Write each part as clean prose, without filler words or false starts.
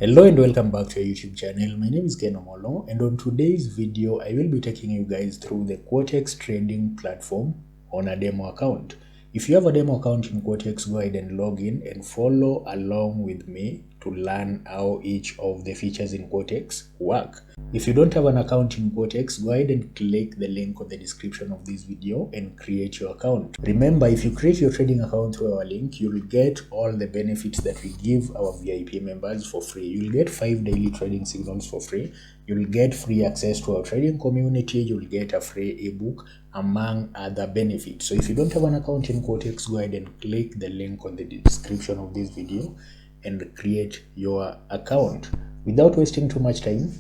Hello and welcome back to our YouTube channel. My name is Ken Omolo, and on today's video I will be taking you guys through the Quotex trading platform on a demo account. If you have a demo account in Quotex, go ahead and log in and follow along with me to learn how each of the features in Quotex work. If you don't have an account in Quotex, go ahead and click the link on the description of this video and create your account. Remember, if you create your trading account through our link, you'll get all the benefits that we give our VIP members for free. You'll get 5 daily trading signals for free. You'll get free access to our trading community. You'll get a free ebook, among other benefits. So if you don't have an account in Quotex, go ahead and click the link on the description of this video and create your account. Without wasting too much time,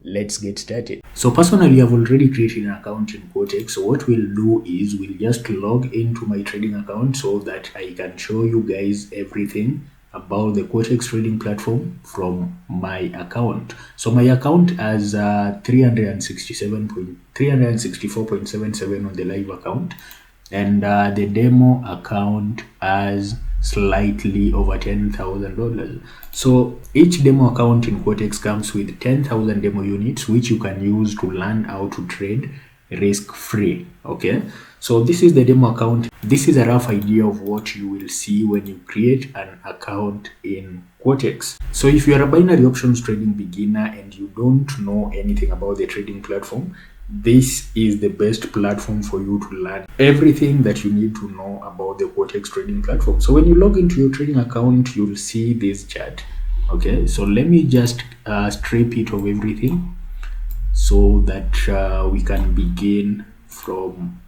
let's get started. So personally, I've already created an account in Quotex. So what we'll do is we'll just log into my trading account so that I can show you guys everything about the Quotex trading platform from my account. So my account has 364.77 on the live account, and the demo account has slightly over $10,000. So each demo account in Quotex comes with 10,000 demo units, which you can use to learn how to trade risk-free. Okay, so this is the demo account. This is a rough idea of what you will see when you create an account in Quotex. So if you are a binary options trading beginner and you don't know anything about the trading platform, this is the best platform for you to learn everything that you need to know about the Quotex trading platform. So when you log into your trading account, you'll see this chart. Okay, so let me just strip it of everything so that we can begin from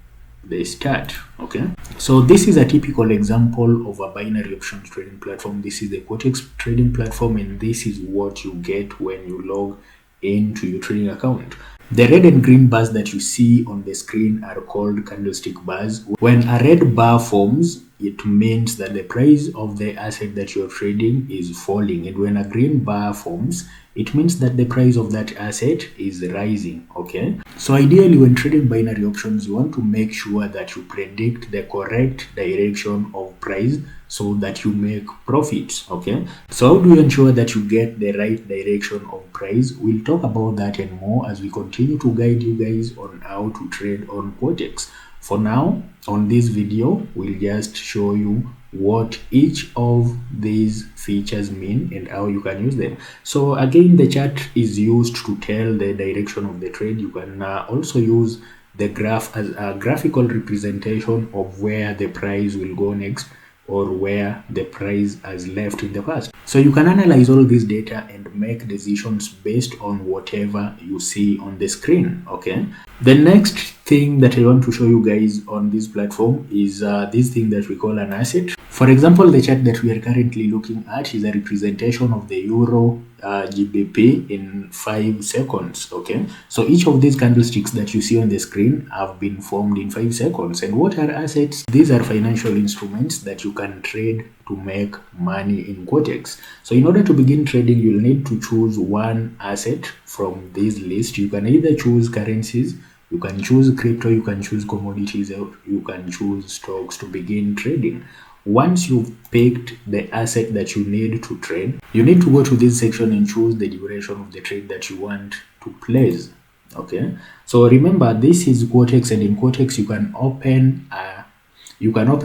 the start. Okay, so this is a typical example of a binary options trading platform. This is the Quotex trading platform, and this is what you get when you log into your trading account. The red and green bars that you see on the screen are called candlestick bars. When a red bar forms, it means that the price of the asset that you're trading is falling, and when a green bar forms, it means that the price of that asset is rising. Okay, so ideally when trading binary options, you want to make sure that you predict the correct direction of price so that you make profits. Okay, so how do you ensure that you get the right direction of price? We'll talk about that and more as we continue to guide you guys on how to trade on Quotex. For now, on this video, we'll just show you what each of these features mean and how you can use them. So again, the chart is used to tell the direction of the trade. You can also use the graph as a graphical representation of where the price will go next, or where the price has left in the past. So you can analyze all this data and make decisions based on whatever you see on the screen. Okay, the next thing that I want to show you guys on this platform is this thing that we call an asset. For example, the chart that we are currently looking at is a representation of the euro GBP in 5 seconds. Okay, so each of these candlesticks that you see on the screen have been formed in 5 seconds. And what are assets? These are financial instruments that you can trade to make money in Quotex. So in order to begin trading, you'll need to choose one asset from this list. You can either choose currencies, you can choose crypto, you can choose commodities, or you can choose stocks to begin trading. Once you've picked the asset that you need to trade, you need to go to this section and choose the duration of the trade that you want to place. Okay, so remember, this is Quotex, and in Quotex you can open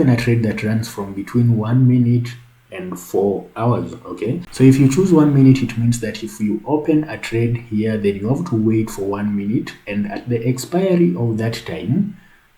a trade that runs from between 1 minute and 4 hours. Okay, so if you choose 1 minute, it means that if you open a trade here, then you have to wait for 1 minute, and at the expiry of that time,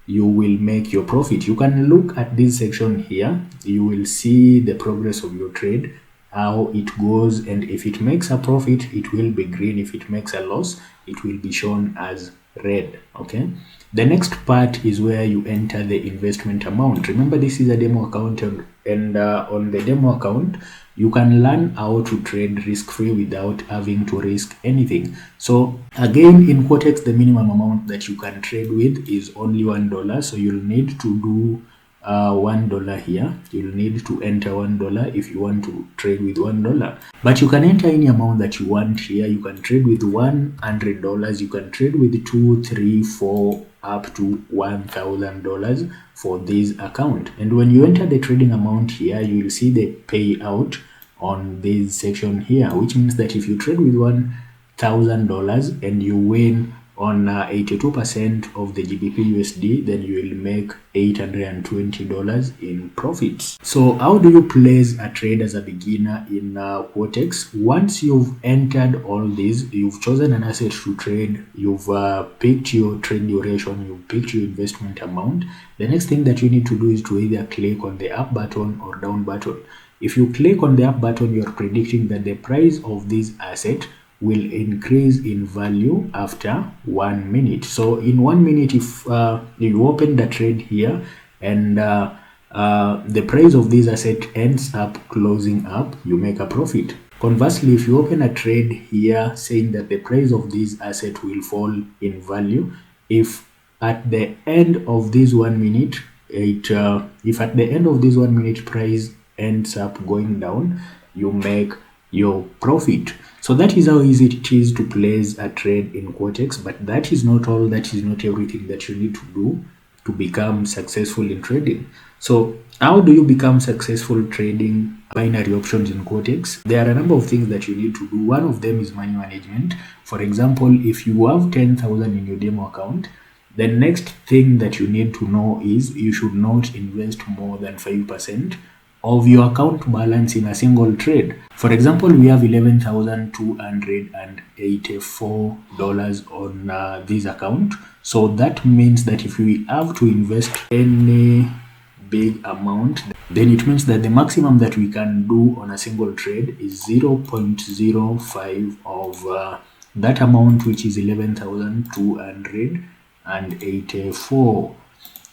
you will make your profit. You can look at this section here. You will see the progress of your trade, how it goes, and if it makes a profit, it will be green. If it makes a loss, it will be shown as red. Okay, the next part is where you enter the investment amount. Remember, this is a demo account, and on the demo account you can learn how to trade risk-free without having to risk anything. So again, in Quotex, the minimum amount that you can trade with is only $1. So you'll need to do $1 here. You'll need to enter $1 if you want to trade with $1, but you can enter any amount that you want here. You can trade with $100, you can trade with 2, 3, 4, up to $1,000 for this account. And when you enter the trading amount here, you will see the payout on this section here, which means that if you trade with $1,000 and you win on 82% of the GBP USD, then you will make $820 in profits. So how do you place a trade as a beginner in Quotex? Once you've entered all these, you've chosen an asset to trade, you've picked your trade duration, you've picked your investment amount, the next thing that you need to do is to either click on the up button or down button. If you click on the up button, you're predicting that the price of this asset will increase in value after 1 minute. So in 1 minute, if you open the trade here and the price of this asset ends up closing up, you make a profit. Conversely, if you open a trade here saying that the price of this asset will fall in value, if at the end of this 1 minute if at the end of this 1 minute price ends up going down, you make your profit. So that is how easy it is to place a trade in Quotex, but that is not all, that is not everything that you need to do to become successful in trading. So how do you become successful trading binary options in Quotex? There are a number of things that you need to do. One of them is money management. For example, if you have 10,000 in your demo account, the next thing that you need to know is you should not invest more than 5% of your account balance in a single trade. For example, we have $11,284 on this account. So that means that if we have to invest any big amount, then it means that the maximum that we can do on a single trade is 0.05 of that amount, which is 11,284,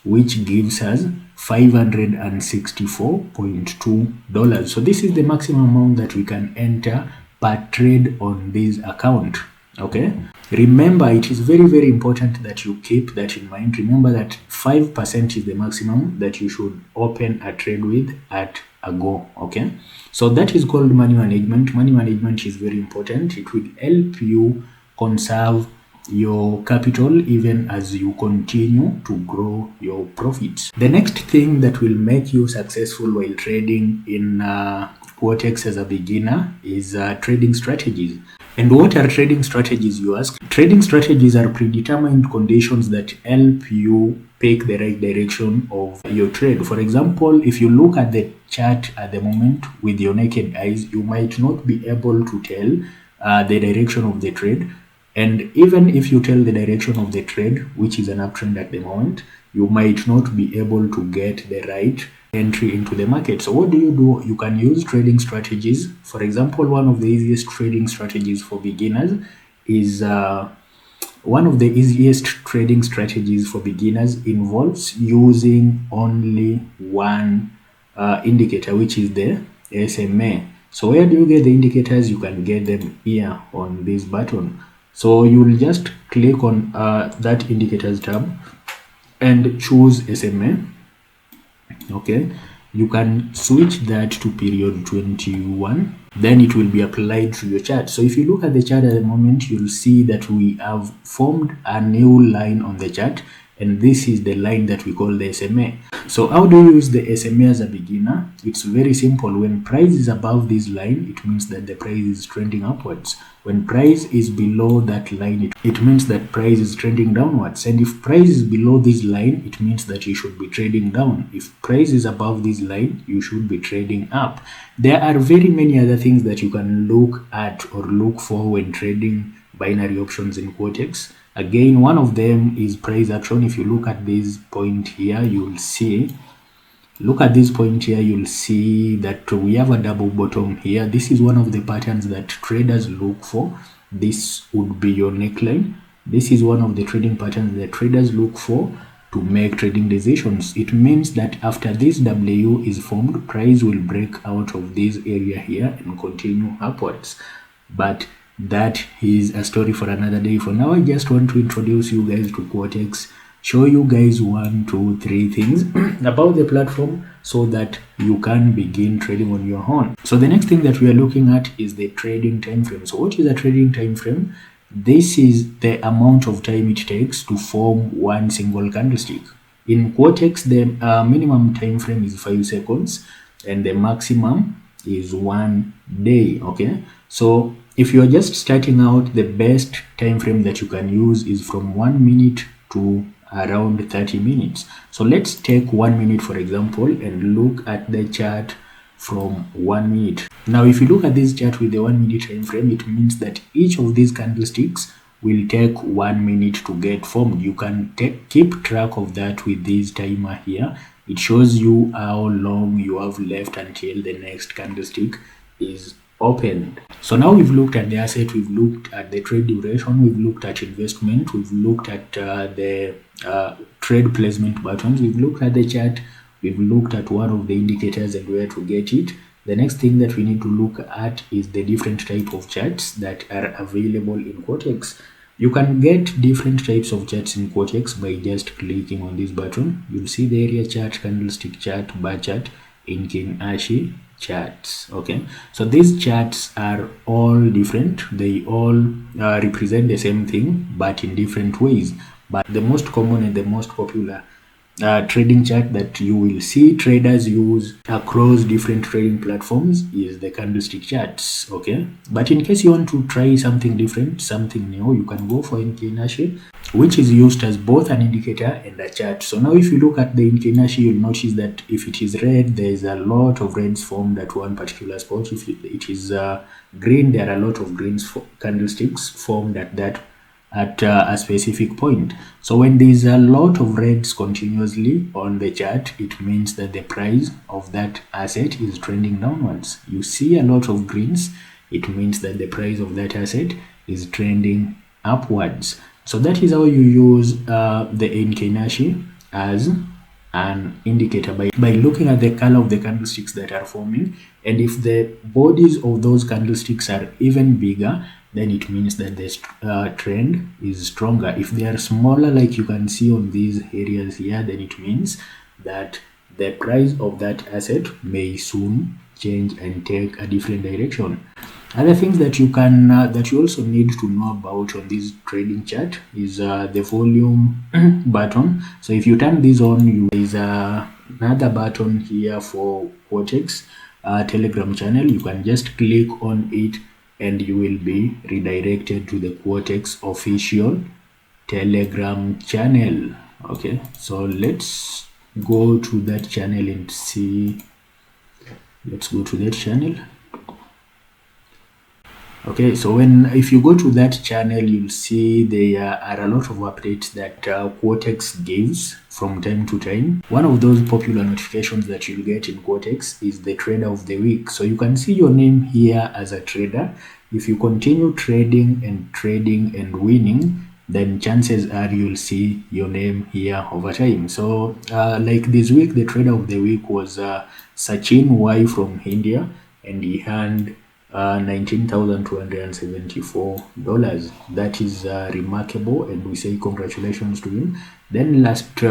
which gives us $564.2. So this is the maximum amount that we can enter per trade on this account. Okay, remember, it is very, very important that you keep that in mind. Remember that 5% is the maximum that you should open a trade with at a go. Okay, so that is called money management. Money management is very important. It will help you conserve your capital even as you continue to grow your profits. The next thing that will make you successful while trading in Quotex as a beginner is trading strategies. And what are trading strategies, you ask? Trading strategies are predetermined conditions that help you pick the right direction of your trade. For example, if you look at the chart at the moment with your naked eyes, you might not be able to tell the direction of the trade. And even if you tell the direction of the trade, which is an uptrend at the moment, you might not be able to get the right entry into the market. So what do? You can use trading strategies. For example, one of the easiest trading strategies for beginners is involves using only one indicator, which is the SMA. So where do you get the indicators? You can get them here on this button. So you will just click on that indicators tab and choose SMA. Okay, you can switch that to period 21, then it will be applied to your chart. So if you look at the chart at the moment, you'll see that we have formed a new line on the chart, and this is the line that we call the SMA. So how do you use the SMA as a beginner? It's very simple. When price is above this line, it means that the price is trending upwards. When price is below that line, it means that price is trending downwards. And if price is below this line, it means that you should be trading down. If price is above this line, you should be trading up. There are very many other things that you can look at or look for when trading binary options in Quotex. Again, one of them is price action. If you look at this point here, you'll see that we have a double bottom here. This is one of the patterns that traders look for. This would be your neckline. This is one of the trading patterns that traders look for to make trading decisions. It means that after this W is formed, price will break out of this area here and continue upwards. But that is a story for another day. For now, I just want to introduce you guys to Quotex, show you guys 1, 2, 3 things about the platform so that you can begin trading on your own. So the next thing that we are looking at is the trading time frame. So what is a trading time frame? This is the amount of time it takes to form one single candlestick. In Quotex, the minimum time frame is 5 seconds and the maximum is 1 day. Okay, so if you're just starting out, the best time frame that you can use is from 1 minute to around 30 minutes. So let's take 1 minute for example and look at the chart from 1 minute. Now if you look at this chart with the 1 minute time frame, it means that each of these candlesticks will take 1 minute to get formed. You can keep track of that with this timer here. It shows you how long you have left until the next candlestick is opened. So now we've looked at the asset, we've looked at the trade duration, we've looked at investment, we've looked at the trade placement buttons, we've looked at the chart, we've looked at one of the indicators and where to get it. The next thing that we need to look at is the different type of charts that are available in Quotex. You can get different types of charts in Quotex by just clicking on this button. You'll see the area chart, candlestick chart, bar chart, Heiken Ashi charts. Okay, so these charts are all different. They all represent the same thing but in different ways. But the most common and the most popular trading chart that you will see traders use across different trading platforms is the candlestick charts. Okay, but in case you want to try something different, something new, you can go for Heiken Ashi, which is used as both an indicator and a chart. So now if you look at the Heiken Ashi, you'll notice that if it is red, there is a lot of reds formed at one particular spot. If it is green, there are a lot of greens candlesticks formed at a specific point. So when there's a lot of reds continuously on the chart, it means that the price of that asset is trending downwards. You see a lot of greens, it means that the price of that asset is trending upwards. So that is how you use the Heiken Ashi as an indicator by looking at the color of the candlesticks that are forming, and if the bodies of those candlesticks are even bigger, then it means that the trend is stronger. If they are smaller, like you can see on these areas here, then it means that the price of that asset may soon change and take a different direction. Other things that you can that you also need to know about on this trading chart is the volume button. So if you turn this on, there is another button here for Quotex Telegram channel. You can just click on it and you will be redirected to the Quotex official Telegram channel. Okay, so let's go to that channel and see. Let's go to that channel. Okay, so if you go to that channel, you'll see there are a lot of updates that Quotex gives from time to time. One of those popular notifications that you'll get in Quotex is the trader of the week. So you can see your name here as a trader. If you continue trading and winning, then chances are you'll see your name here over time. So like this week, the trader of the week was Sachin Y from India, and he earned $19,274. That is remarkable, and we say congratulations to him. Then last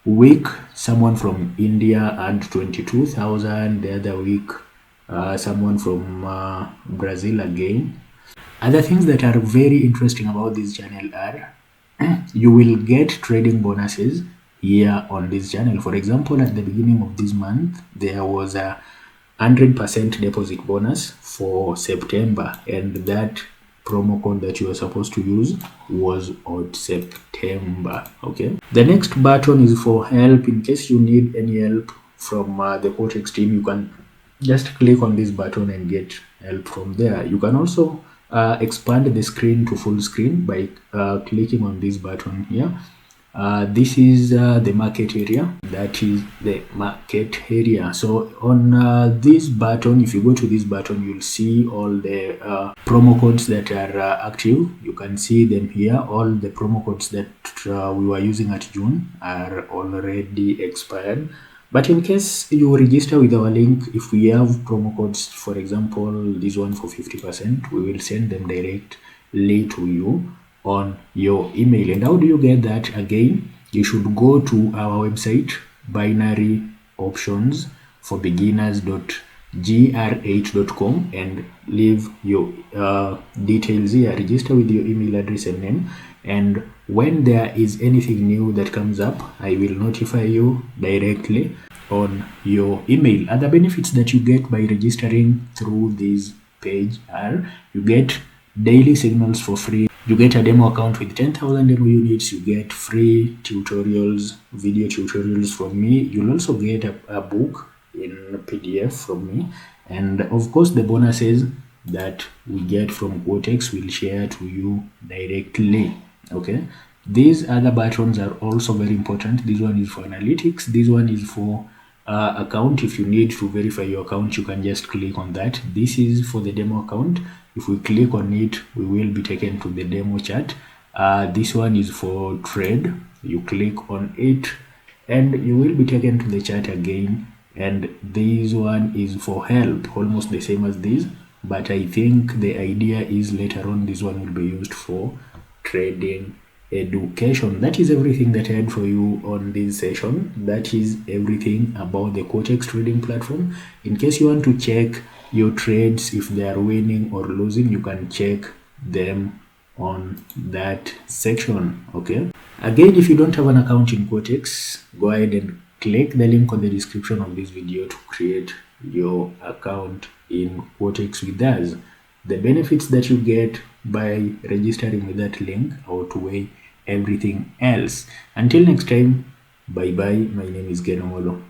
week, someone from India earned 22,000. The other week, someone from Brazil again. Other things that are very interesting about this channel are you will get trading bonuses here on this channel. For example, at the beginning of this month, there was a 100% deposit bonus for September, and that promo code that you are supposed to use was on September. Okay, the next button is for help. In case you need any help from the Quotex team, you can just click on this button and get help from there. You can also expand the screen to full screen by clicking on this button here. This is the market area. That is the market area. So on this button, if you go to this button, you'll see all the promo codes that are active. You can see them here. All the promo codes that we were using at June are already expired. But in case you register with our link, if we have promo codes, for example, this one for 50%, we will send them directly to you on your email. And how do you get that? Again, you should go to our website, binaryoptionsforbeginners.gr8.com, and leave your details here. Register with your email address and name, and when there is anything new that comes up, I will notify you directly. on your email. Other benefits that you get by registering through this page are: you get daily signals for free, you get a demo account with 10,000 demo units, you get free tutorials, video tutorials from me, you'll also get a book in PDF from me, and of course the bonuses that we get from Quotex will share to you directly. Okay, these other buttons are also very important. This one is for analytics, this one is for account. If you need to verify your account, you can just click on that. This is for the demo account. If we click on it, we will be taken to the demo chart. This one is for trade. You click on it and you will be taken to the chart again, and this one is for help, almost the same as this, but I think the idea is later on this one will be used for trading education. That is everything that I had for you on this session. That is everything about the Quotex trading platform. In case you want to check your trades, if they are winning or losing, you can check them on that section. Okay, again, if you don't have an account in Quotex, go ahead and click the link on the description of this video to create your account in Quotex with us. The benefits that you get by registering with that link outweigh everything else. Until next time, bye bye. My name is Genomolo.